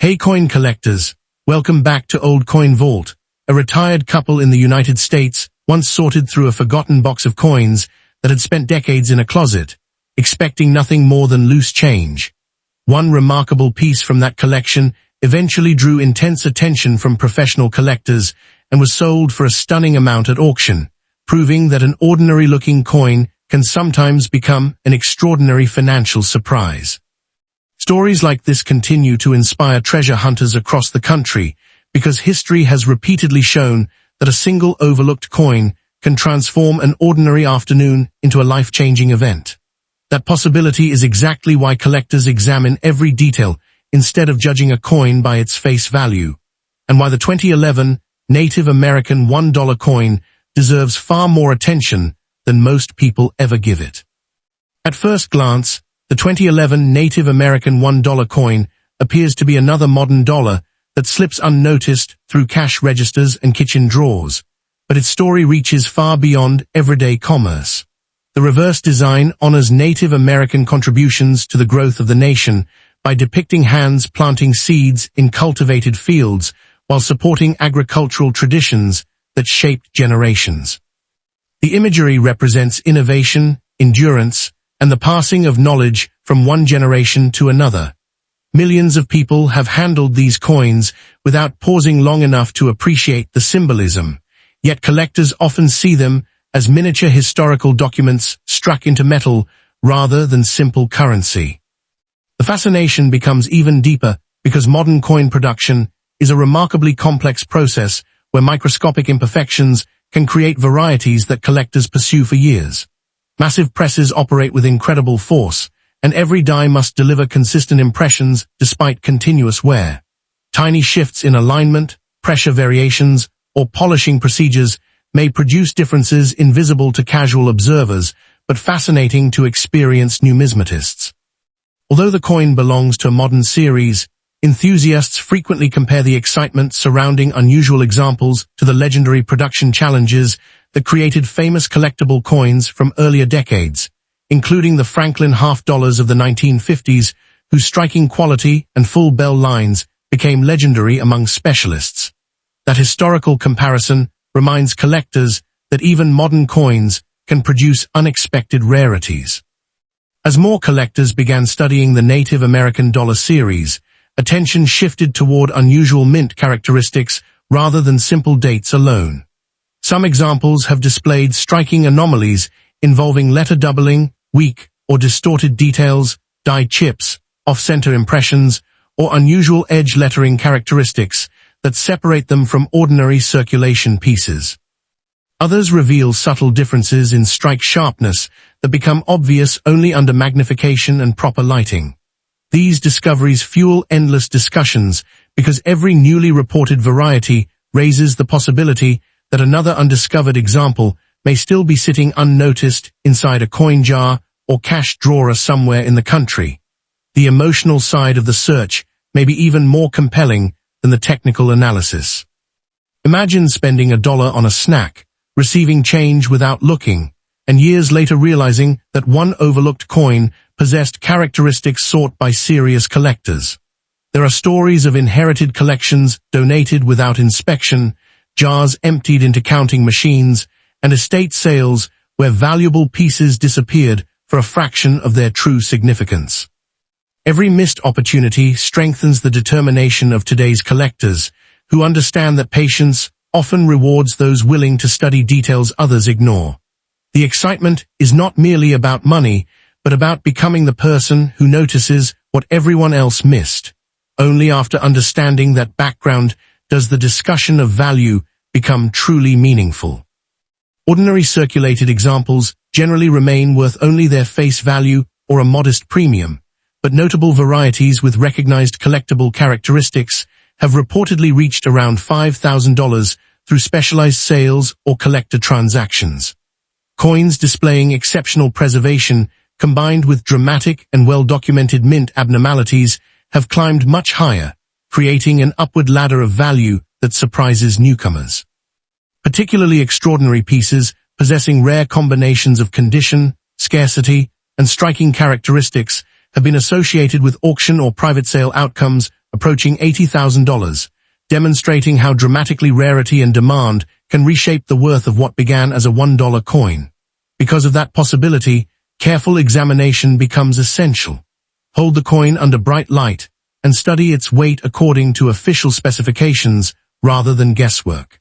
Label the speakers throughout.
Speaker 1: Hey coin collectors, welcome back to Old Coin Vault. A retired couple in the United States once sorted through a forgotten box of coins that had spent decades in a closet, expecting nothing more than loose change. One remarkable piece from that collection eventually drew intense attention from professional collectors and was sold for a stunning amount at auction, proving that an ordinary-looking coin can sometimes become an extraordinary financial surprise. Stories like this continue to inspire treasure hunters across the country because history has repeatedly shown that a single overlooked coin can transform an ordinary afternoon into a life-changing event. That possibility is exactly why collectors examine every detail instead of judging a coin by its face value, and why the 2011 Native American $1 coin deserves far more attention than most people ever give it. At first glance, the 2011 Native American $1 coin appears to be another modern dollar that slips unnoticed through cash registers and kitchen drawers, but its story reaches far beyond everyday commerce. The reverse design honors Native American contributions to the growth of the nation by depicting hands planting seeds in cultivated fields while supporting agricultural traditions that shaped generations. The imagery represents innovation, endurance, and the passing of knowledge from one generation to another. Millions of people have handled these coins without pausing long enough to appreciate the symbolism, yet collectors often see them as miniature historical documents struck into metal rather than simple currency. The fascination becomes even deeper because modern coin production is a remarkably complex process where microscopic imperfections can create varieties that collectors pursue for years. Massive presses operate with incredible force, and every die must deliver consistent impressions despite continuous wear. Tiny shifts in alignment, pressure variations, or polishing procedures may produce differences invisible to casual observers, but fascinating to experienced numismatists. Although the coin belongs to a modern series, enthusiasts frequently compare the excitement surrounding unusual examples to the legendary production challenges that created famous collectible coins from earlier decades, including the Franklin half-dollars of the 1950s, whose striking quality and full bell lines became legendary among specialists. That historical comparison reminds collectors that even modern coins can produce unexpected rarities. As more collectors began studying the Native American dollar series, attention shifted toward unusual mint characteristics rather than simple dates alone. Some examples have displayed striking anomalies involving letter doubling, weak or distorted details, die chips, off-center impressions, or unusual edge lettering characteristics that separate them from ordinary circulation pieces. Others reveal subtle differences in strike sharpness that become obvious only under magnification and proper lighting. These discoveries fuel endless discussions because every newly reported variety raises the possibility that another undiscovered example may still be sitting unnoticed inside a coin jar or cash drawer somewhere in the country. The emotional side of the search may be even more compelling than the technical analysis. Imagine spending $1 on a snack, receiving change without looking, and years later realizing that one overlooked coin possessed characteristics sought by serious collectors. There are stories of inherited collections donated without inspection, jars emptied into counting machines, and estate sales where valuable pieces disappeared for a fraction of their true significance. Every missed opportunity strengthens the determination of today's collectors, who understand that patience often rewards those willing to study details others ignore. The excitement is not merely about money, but about becoming the person who notices what everyone else missed. Only after understanding that background does the discussion of value become truly meaningful. Ordinary circulated examples generally remain worth only their face value or a modest premium, but notable varieties with recognized collectible characteristics have reportedly reached around $5,000 through specialized sales or collector transactions. Coins displaying exceptional preservation combined with dramatic and well-documented mint abnormalities have climbed much higher, creating an upward ladder of value that surprises newcomers. Particularly extraordinary pieces possessing rare combinations of condition, scarcity, and striking characteristics have been associated with auction or private sale outcomes approaching $80,000, demonstrating how dramatically rarity and demand can reshape the worth of what began as a $1 coin. Because of that possibility, careful examination becomes essential. Hold the coin under bright light and study its weight according to official specifications rather than guesswork.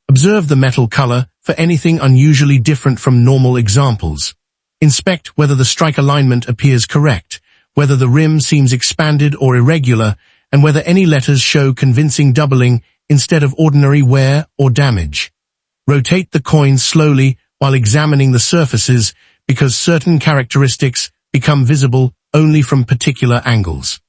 Speaker 1: Observe the metal color for anything unusually different from normal examples. Inspect whether the strike alignment appears correct, whether the rim seems expanded or irregular, and whether any letters show convincing doubling instead of ordinary wear or damage. Rotate the coin slowly while examining the surfaces because certain characteristics become visible only from particular angles.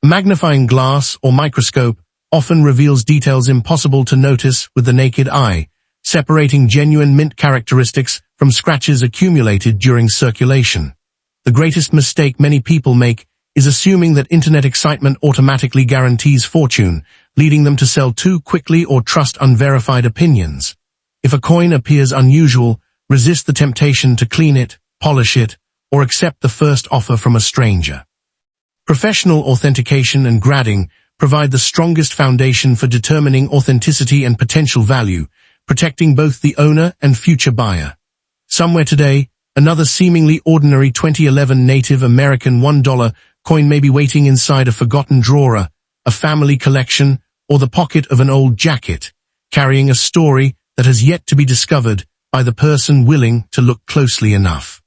Speaker 1: A magnifying glass or microscope often reveals details impossible to notice with the naked eye, separating genuine mint characteristics from scratches accumulated during circulation. The greatest mistake many people make is assuming that internet excitement automatically guarantees fortune, leading them to sell too quickly or trust unverified opinions. If a coin appears unusual, resist the temptation to clean it, polish it, or accept the first offer from a stranger. Professional authentication and grading provide the strongest foundation for determining authenticity and potential value, protecting both the owner and future buyer. Somewhere today, another seemingly ordinary 2011 Native American $1 coin may be waiting inside a forgotten drawer, a family collection, or the pocket of an old jacket, carrying a story that has yet to be discovered by the person willing to look closely enough.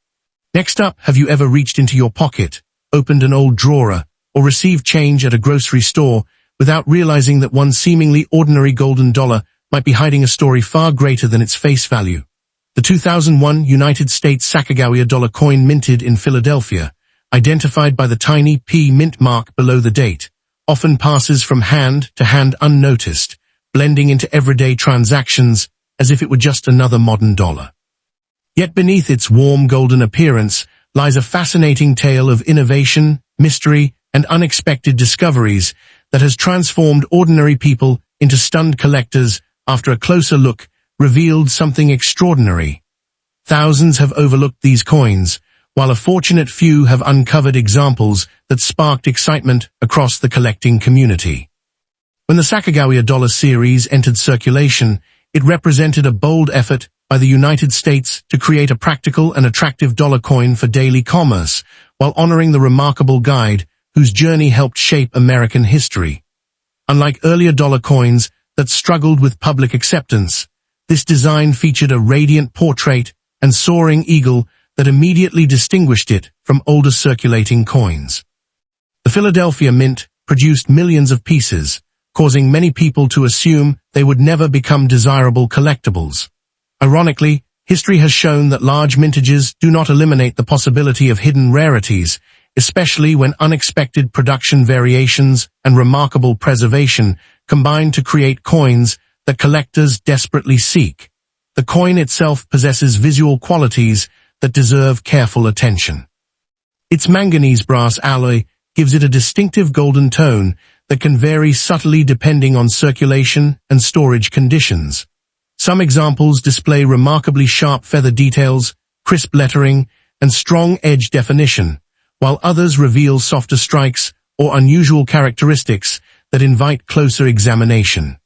Speaker 1: Next up, have you ever reached into your pocket, opened an old drawer, or received change at a grocery store without realizing that one seemingly ordinary golden dollar might be hiding a story far greater than its face value? The 2001 United States Sacagawea dollar coin minted in Philadelphia, identified by the tiny P mint mark below the date, often passes from hand to hand unnoticed, blending into everyday transactions as if it were just another modern dollar. Yet beneath its warm golden appearance lies a fascinating tale of innovation, mystery, and unexpected discoveries that has transformed ordinary people into stunned collectors after a closer look revealed something extraordinary. Thousands have overlooked these coins, while a fortunate few have uncovered examples that sparked excitement across the collecting community. When the Sacagawea dollar series entered circulation, it represented a bold effort by the United States to create a practical and attractive dollar coin for daily commerce, while honoring the remarkable guide whose journey helped shape American history. Unlike earlier dollar coins that struggled with public acceptance, this design featured a radiant portrait and soaring eagle that immediately distinguished it from older circulating coins. The Philadelphia Mint produced millions of pieces, causing many people to assume they would never become desirable collectibles. Ironically, history has shown that large mintages do not eliminate the possibility of hidden rarities, especially when unexpected production variations and remarkable preservation combine to create coins that collectors desperately seek. The coin itself possesses visual qualities that deserve careful attention. Its manganese brass alloy gives it a distinctive golden tone that can vary subtly depending on circulation and storage conditions. Some examples display remarkably sharp feather details, crisp lettering, and strong edge definition, while others reveal softer strikes or unusual characteristics that invite closer examination.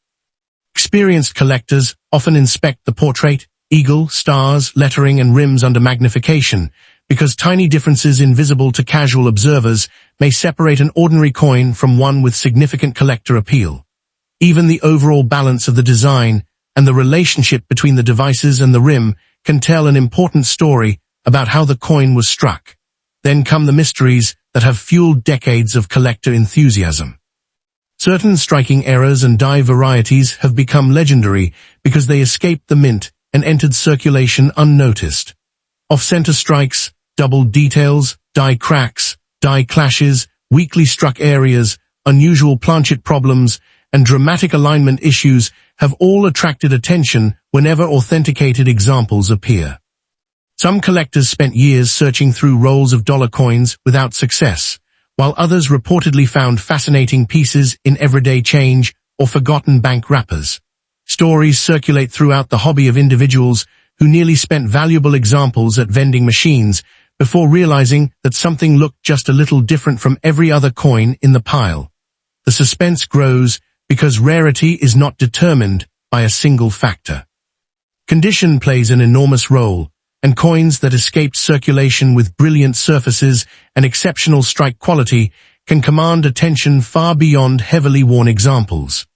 Speaker 1: Experienced collectors often inspect the portrait, eagle, stars, lettering, and rims under magnification, because tiny differences invisible to casual observers may separate an ordinary coin from one with significant collector appeal. Even the overall balance of the design and the relationship between the devices and the rim can tell an important story about how the coin was struck. Then come the mysteries that have fueled decades of collector enthusiasm. Certain striking errors and die varieties have become legendary because they escaped the mint and entered circulation unnoticed. Off-center strikes, doubled details, die cracks, die clashes, weakly struck areas, unusual planchet problems, and dramatic alignment issues have all attracted attention whenever authenticated examples appear. Some collectors spent years searching through rolls of dollar coins without success, while others reportedly found fascinating pieces in everyday change or forgotten bank wrappers. Stories circulate throughout the hobby of individuals who nearly spent valuable examples at vending machines before realizing that something looked just a little different from every other coin in the pile. the suspense grows because rarity is not determined by a single factor. Condition plays an enormous role, and coins that escape circulation with brilliant surfaces and exceptional strike quality can command attention far beyond heavily worn examples.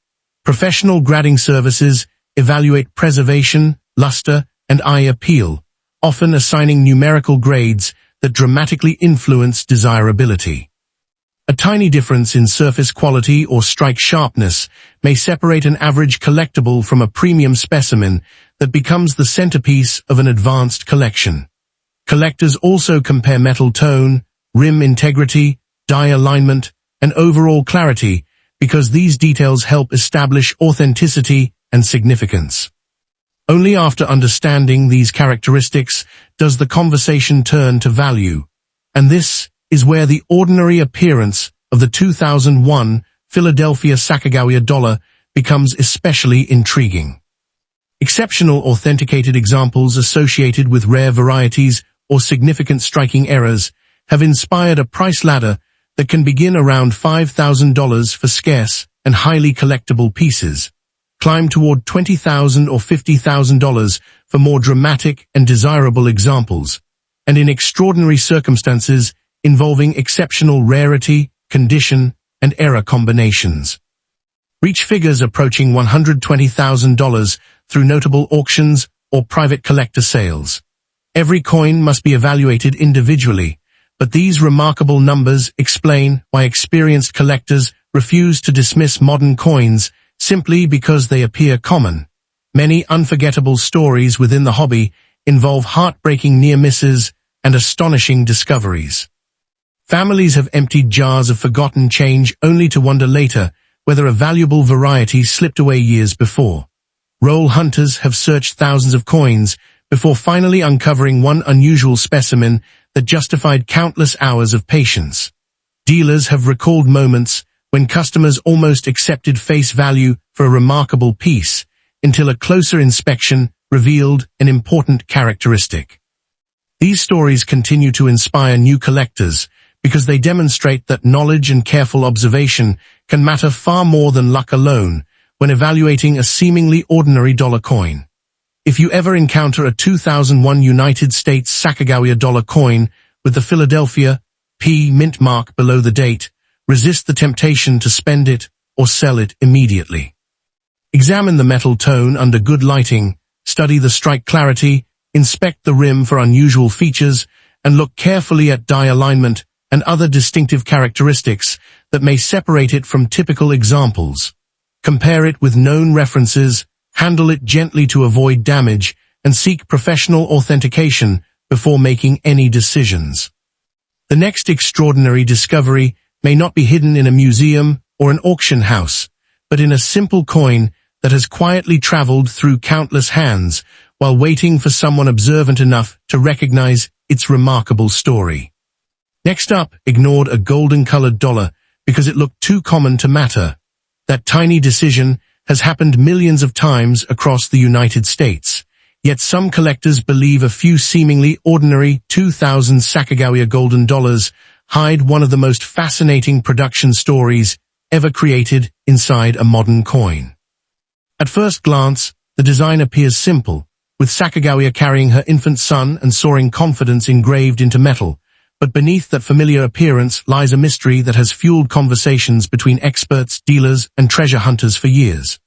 Speaker 1: Professional grading services evaluate preservation, luster, and eye appeal, often assigning numerical grades that dramatically influence desirability. A tiny difference in surface quality or strike sharpness may separate an average collectible from a premium specimen that becomes the centerpiece of an advanced collection. Collectors also compare metal tone, rim integrity, die alignment, and overall clarity because these details help establish authenticity and significance. Only after understanding these characteristics does the conversation turn to value, and this is where the ordinary appearance of the 2001 Philadelphia Sacagawea dollar becomes especially intriguing. Exceptional authenticated examples associated with rare varieties or significant striking errors have inspired a price ladder that can begin around $5,000 for scarce and highly collectible pieces, climb toward $20,000 or $50,000 for more dramatic and desirable examples, and in extraordinary circumstances involving exceptional rarity, condition, and error combinations. Reach figures approaching $120,000 through notable auctions or private collector sales. Every coin must be evaluated individually, but these remarkable numbers explain why experienced collectors refuse to dismiss modern coins simply because they appear common. Many unforgettable stories within the hobby involve heartbreaking near misses and astonishing discoveries. Families have emptied jars of forgotten change only to wonder later whether a valuable variety slipped away years before. Roll hunters have searched thousands of coins before finally uncovering one unusual specimen that justified countless hours of patience. Dealers have recalled moments when customers almost accepted face value for a remarkable piece until a closer inspection revealed an important characteristic. These stories continue to inspire new collectors because they demonstrate that knowledge and careful observation can matter far more than luck alone when evaluating a seemingly ordinary dollar coin. If you ever encounter a 2001 United States Sacagawea dollar coin with the Philadelphia P mint mark below the date, resist the temptation to spend it or sell it immediately. Examine the metal tone under good lighting, study the strike clarity, inspect the rim for unusual features, and look carefully at die alignment and other distinctive characteristics that may separate it from typical examples. Compare it with known references, handle it gently to avoid damage, and seek professional authentication before making any decisions. The next extraordinary discovery may not be hidden in a museum or an auction house, but in a simple coin that has quietly traveled through countless hands while waiting for someone observant enough to recognize its remarkable story. Next up, ignored a golden-colored dollar because it looked too common to matter. That tiny decision has happened millions of times across the United States, yet some collectors believe a few seemingly ordinary 2000 Sacagawea golden dollars hide one of the most fascinating production stories ever created inside a modern coin. At first glance, the design appears simple, with Sacagawea carrying her infant son and soaring confidence engraved into metal, but beneath that familiar appearance lies a mystery that has fueled conversations between experts, dealers, and treasure hunters for years.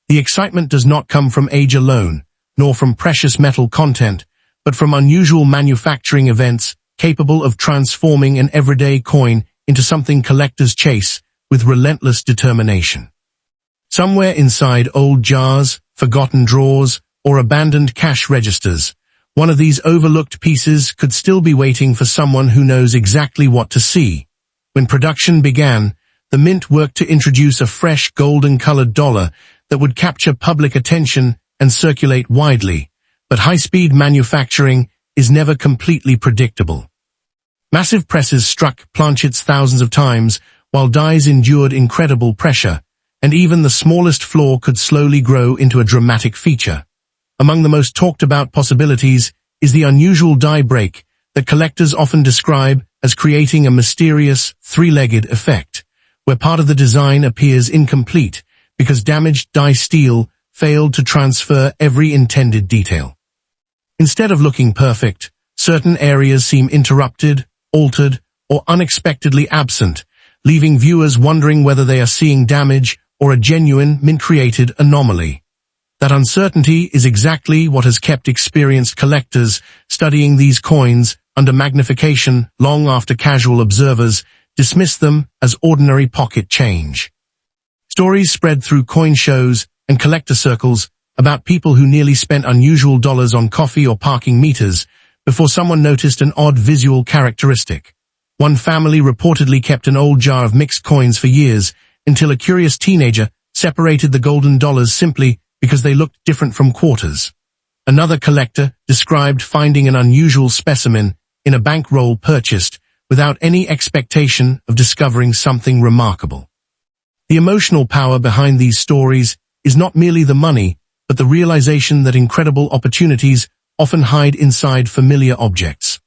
Speaker 1: The excitement does not come from age alone, nor from precious metal content, but from unusual manufacturing events capable of transforming an everyday coin into something collectors chase with relentless determination. Somewhere inside old jars, forgotten drawers, or abandoned cash registers, one of these overlooked pieces could still be waiting for someone who knows exactly what to see. When production began, the mint worked to introduce a fresh golden-colored dollar that would capture public attention and circulate widely, but high-speed manufacturing is never completely predictable. Massive presses struck planchets thousands of times, while dies endured incredible pressure, and even the smallest flaw could slowly grow into a dramatic feature. Among the most talked-about possibilities is the unusual die break that collectors often describe as creating a mysterious, three-legged effect, where part of the design appears incomplete because damaged die steel failed to transfer every intended detail. Instead of looking perfect, certain areas seem interrupted, altered, or unexpectedly absent, leaving viewers wondering whether they are seeing damage or a genuine, mint-created anomaly. That uncertainty is exactly what has kept experienced collectors studying these coins under magnification long after casual observers dismissed them as ordinary pocket change. Stories spread through coin shows and collector circles about people who nearly spent unusual dollars on coffee or parking meters before someone noticed an odd visual characteristic. One family reportedly kept an old jar of mixed coins for years until a curious teenager separated the golden dollars simply because they looked different from quarters. Another collector described finding an unusual specimen in a bankroll purchased without any expectation of discovering something remarkable. The emotional power behind these stories is not merely the money, but the realization that incredible opportunities often hide inside familiar objects.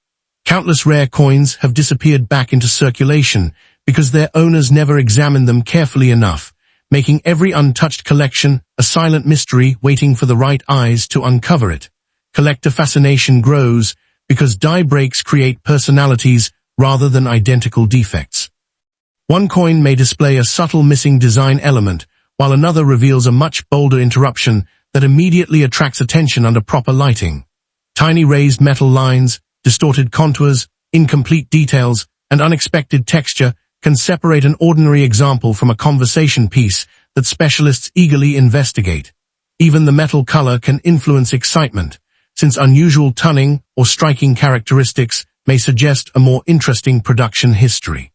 Speaker 1: Countless rare coins have disappeared back into circulation because their owners never examined them carefully enough, making every untouched collection a silent mystery waiting for the right eyes to uncover it. Collector fascination grows because die breaks create personalities rather than identical defects. One coin may display a subtle missing design element, while another reveals a much bolder interruption that immediately attracts attention under proper lighting. Tiny raised metal lines, distorted contours, incomplete details, and unexpected texture can separate an ordinary example from a conversation piece that specialists eagerly investigate. Even the metal color can influence excitement, since unusual tunning or striking characteristics may suggest a more interesting production history.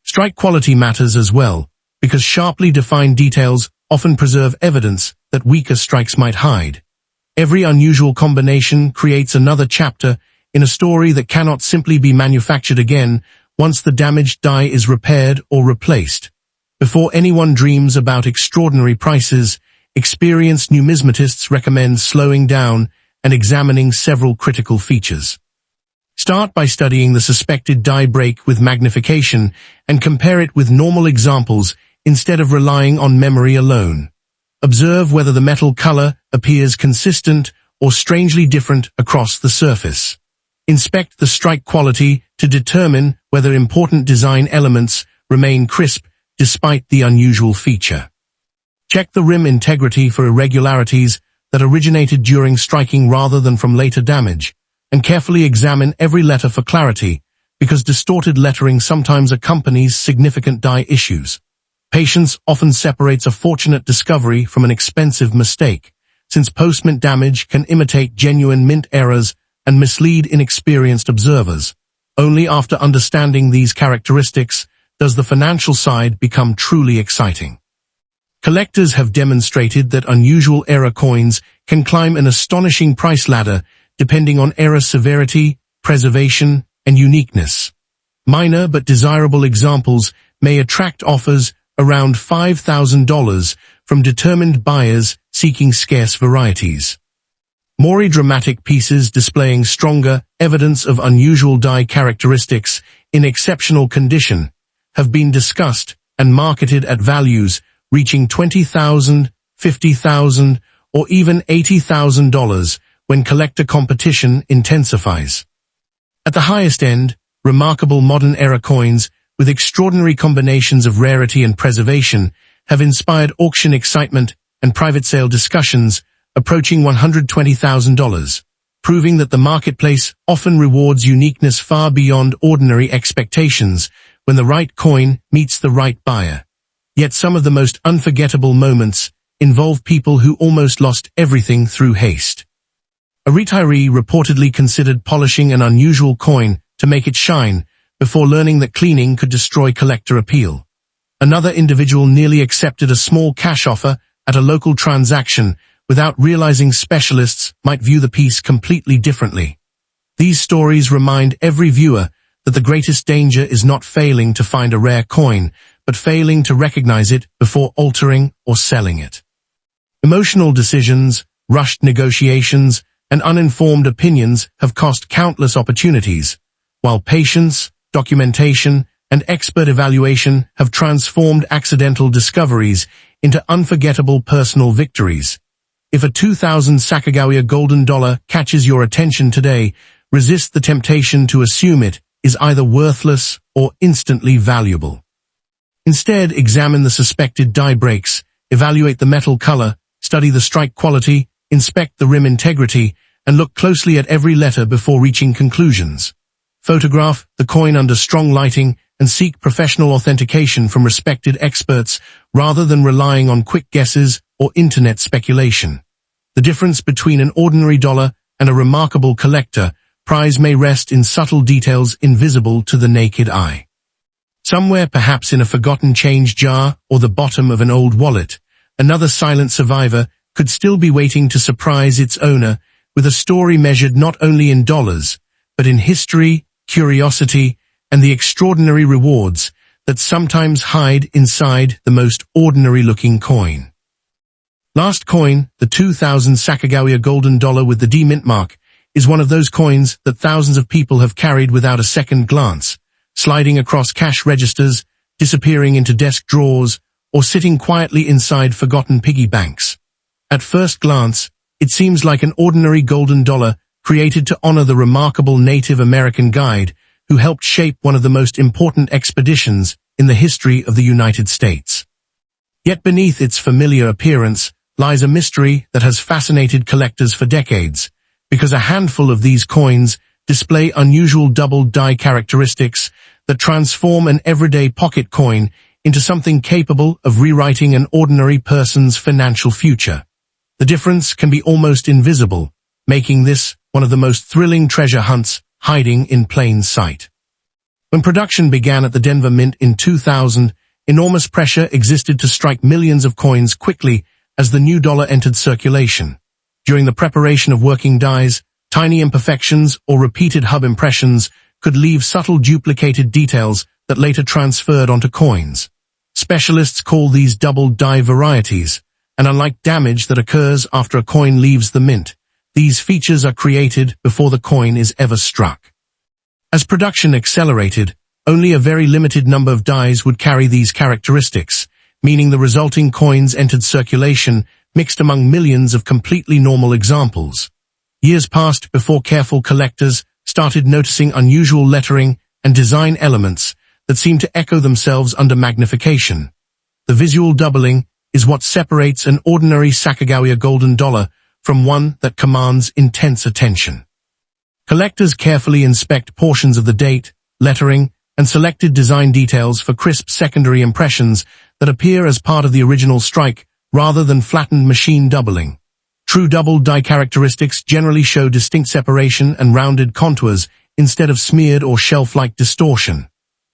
Speaker 1: Strike quality matters as well, because sharply defined details often preserve evidence that weaker strikes might hide. Every unusual combination creates another chapter in a story that cannot simply be manufactured again once the damaged die is repaired or replaced. Before anyone dreams about extraordinary prices, experienced numismatists recommend slowing down and examining several critical features. Start by studying the suspected die break with magnification and compare it with normal examples instead of relying on memory alone. Observe whether the metal color appears consistent or strangely different across the surface. Inspect the strike quality to determine whether important design elements remain crisp despite the unusual feature. Check the rim integrity for irregularities that originated during striking rather than from later damage, and carefully examine every letter for clarity, because distorted lettering sometimes accompanies significant die issues. Patience often separates a fortunate discovery from an expensive mistake, since post-mint damage can imitate genuine mint errors and mislead inexperienced observers. Only after understanding these characteristics does the financial side become truly exciting. Collectors have demonstrated that unusual error coins can climb an astonishing price ladder depending on error severity, preservation, and uniqueness. Minor but desirable examples may attract offers around $5,000 from determined buyers seeking scarce varieties. More dramatic pieces displaying stronger evidence of unusual die characteristics in exceptional condition have been discussed and marketed at values reaching $20,000, $50,000, or even $80,000 when collector competition intensifies. At the highest end, remarkable modern era coins with extraordinary combinations of rarity and preservation have inspired auction excitement and private sale discussions approaching $120,000, proving that the marketplace often rewards uniqueness far beyond ordinary expectations when the right coin meets the right buyer. Yet some of the most unforgettable moments involve people who almost lost everything through haste. A retiree reportedly considered polishing an unusual coin to make it shine before learning that cleaning could destroy collector appeal. Another individual nearly accepted a small cash offer at a local transaction without realizing specialists might view the piece completely differently. These stories remind every viewer that the greatest danger is not failing to find a rare coin, but failing to recognize it before altering or selling it. Emotional decisions, rushed negotiations, and uninformed opinions have cost countless opportunities, while patience, documentation, and expert evaluation have transformed accidental discoveries into unforgettable personal victories. If a 2000 Sacagawea golden dollar catches your attention today, resist the temptation to assume it is either worthless or instantly valuable. Instead, examine the suspected die breaks, evaluate the metal color, study the strike quality, inspect the rim integrity, and look closely at every letter before reaching conclusions. Photograph the coin under strong lighting and seek professional authentication from respected experts rather than relying on quick guesses or internet speculation. The difference between an ordinary dollar and a remarkable collector prize may rest in subtle details invisible to the naked eye. Somewhere, perhaps in a forgotten change jar or the bottom of an old wallet, another silent survivor could still be waiting to surprise its owner with a story measured not only in dollars, but in history, curiosity, and the extraordinary rewards that sometimes hide inside the most ordinary-looking coin. Last coin, the 2000 Sacagawea golden dollar with the D mint mark, is one of those coins that thousands of people have carried without a second glance, sliding across cash registers, disappearing into desk drawers, or sitting quietly inside forgotten piggy banks. At first glance, it seems like an ordinary golden dollar created to honor the remarkable Native American guide who helped shape one of the most important expeditions in the history of the United States. Yet beneath its familiar appearance lies a mystery that has fascinated collectors for decades, because a handful of these coins display unusual double die characteristics that transform an everyday pocket coin into something capable of rewriting an ordinary person's financial future. The difference can be almost invisible, making this one of the most thrilling treasure hunts hiding in plain sight. When production began at the Denver Mint in 2000, enormous pressure existed to strike millions of coins quickly as the new dollar entered circulation. During the preparation of working dies, tiny imperfections or repeated hub impressions could leave subtle duplicated details that later transferred onto coins. Specialists call these double die varieties, and unlike damage that occurs after a coin leaves the mint, these features are created before the coin is ever struck. As production accelerated, only a very limited number of dies would carry these characteristics, meaning the resulting coins entered circulation mixed among millions of completely normal examples. Years passed before careful collectors started noticing unusual lettering and design elements that seemed to echo themselves under magnification. The visual doubling is what separates an ordinary Sacagawea golden dollar from one that commands intense attention. Collectors carefully inspect portions of the date, lettering, and selected design details for crisp secondary impressions that appear as part of the original strike rather than flattened machine doubling. True double die characteristics generally show distinct separation and rounded contours instead of smeared or shelf-like distortion.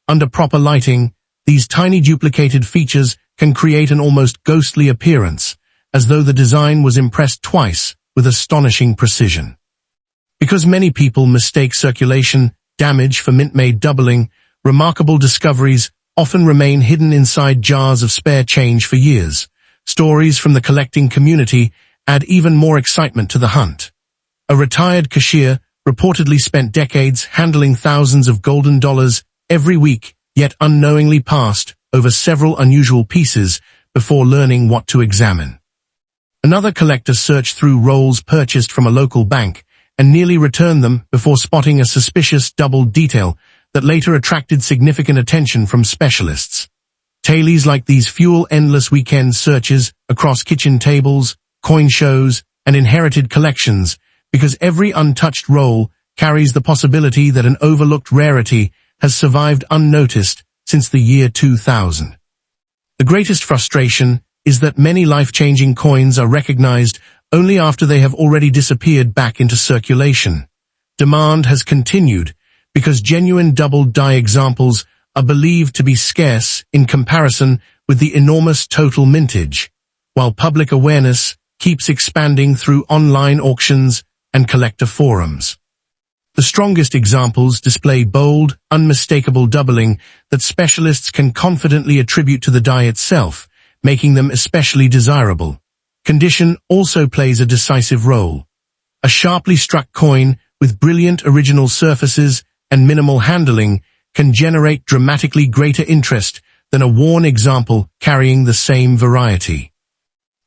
Speaker 1: Under proper lighting, these tiny duplicated features can create an almost ghostly appearance, as though the design was impressed twice with astonishing precision. Because many people mistake circulation damage for mint-made doubling, remarkable discoveries often remain hidden inside jars of spare change for years. Stories from the collecting community add even more excitement to the hunt. A retired cashier reportedly spent decades handling thousands of golden dollars every week, yet unknowingly passed over several unusual pieces before learning what to examine. Another collector searched through rolls purchased from a local bank and nearly returned them before spotting a suspicious double detail that later attracted significant attention from specialists. Tales like these fuel endless weekend searches across kitchen tables, coin shows, and inherited collections, because every untouched roll carries the possibility that an overlooked rarity has survived unnoticed since the year 2000. The greatest frustration is that many life-changing coins are recognized only after they have already disappeared back into circulation. Demand has continued because genuine double die examples are believed to be scarce in comparison with the enormous total mintage, while public awareness keeps expanding through online auctions and collector forums. The strongest examples display bold, unmistakable doubling that specialists can confidently attribute to the die itself, making them especially desirable. Condition also plays a decisive role. A sharply struck coin with brilliant original surfaces and minimal handling can generate dramatically greater interest than a worn example carrying the same variety.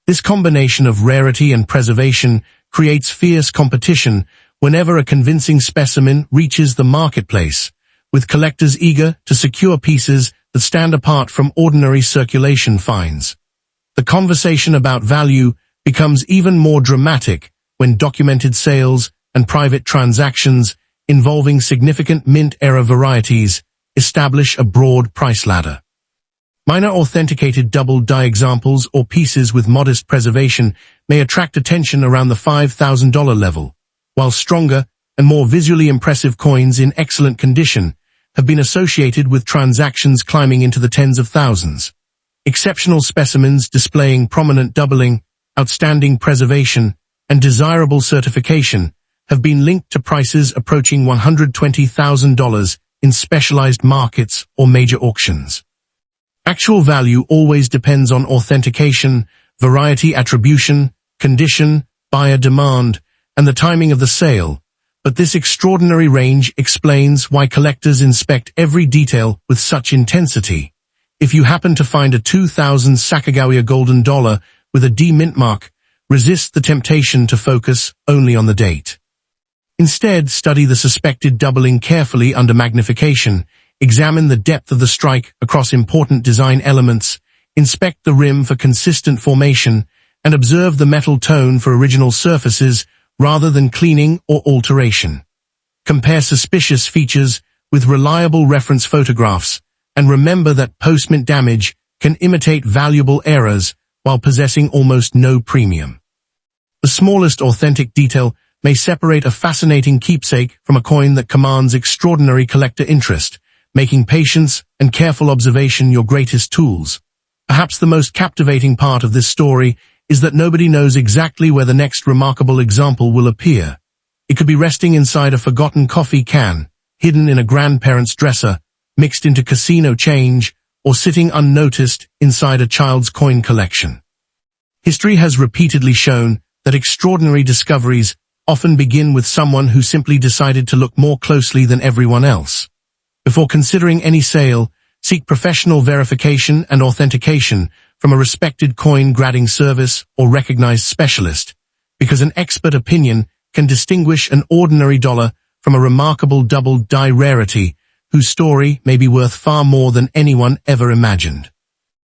Speaker 1: This combination of rarity and preservation creates fierce competition whenever a convincing specimen reaches the marketplace, with collectors eager to secure pieces that stand apart from ordinary circulation finds. The conversation about value becomes even more dramatic when documented sales and private transactions involving significant mint-era varieties establish a broad price ladder. Minor authenticated double-die examples or pieces with modest preservation may attract attention around the $5,000 level, while stronger and more visually impressive coins in excellent condition have been associated with transactions climbing into the tens of thousands. Exceptional specimens displaying prominent doubling, outstanding preservation, and desirable certification have been linked to prices approaching $120,000 in specialized markets or major auctions. Actual value always depends on authentication, variety attribution, condition, buyer demand, and the timing of the sale, but this extraordinary range explains why collectors inspect every detail with such intensity. If you happen to find a 2000 Sacagawea golden dollar with a D mint mark, resist the temptation to focus only on the date. Instead, study the suspected doubling carefully under magnification, examine the depth of the strike across important design elements, inspect the rim for consistent formation, and observe the metal tone for original surfaces rather than cleaning or alteration. Compare suspicious features with reliable reference photographs, and remember that post-mint damage can imitate valuable errors while possessing almost no premium. The smallest authentic detail may separate a fascinating keepsake from a coin that commands extraordinary collector interest, making patience and careful observation your greatest tools. Perhaps the most captivating part of this story is that nobody knows exactly where the next remarkable example will appear. It could be resting inside a forgotten coffee can, hidden in a grandparent's dresser, mixed into casino change, or sitting unnoticed inside a child's coin collection. History has repeatedly shown that extraordinary discoveries often begin with someone who simply decided to look more closely than everyone else. Before considering any sale, seek professional verification and authentication from a respected coin grading service or recognized specialist, because an expert opinion can distinguish an ordinary dollar from a remarkable double-die rarity whose story may be worth far more than anyone ever imagined.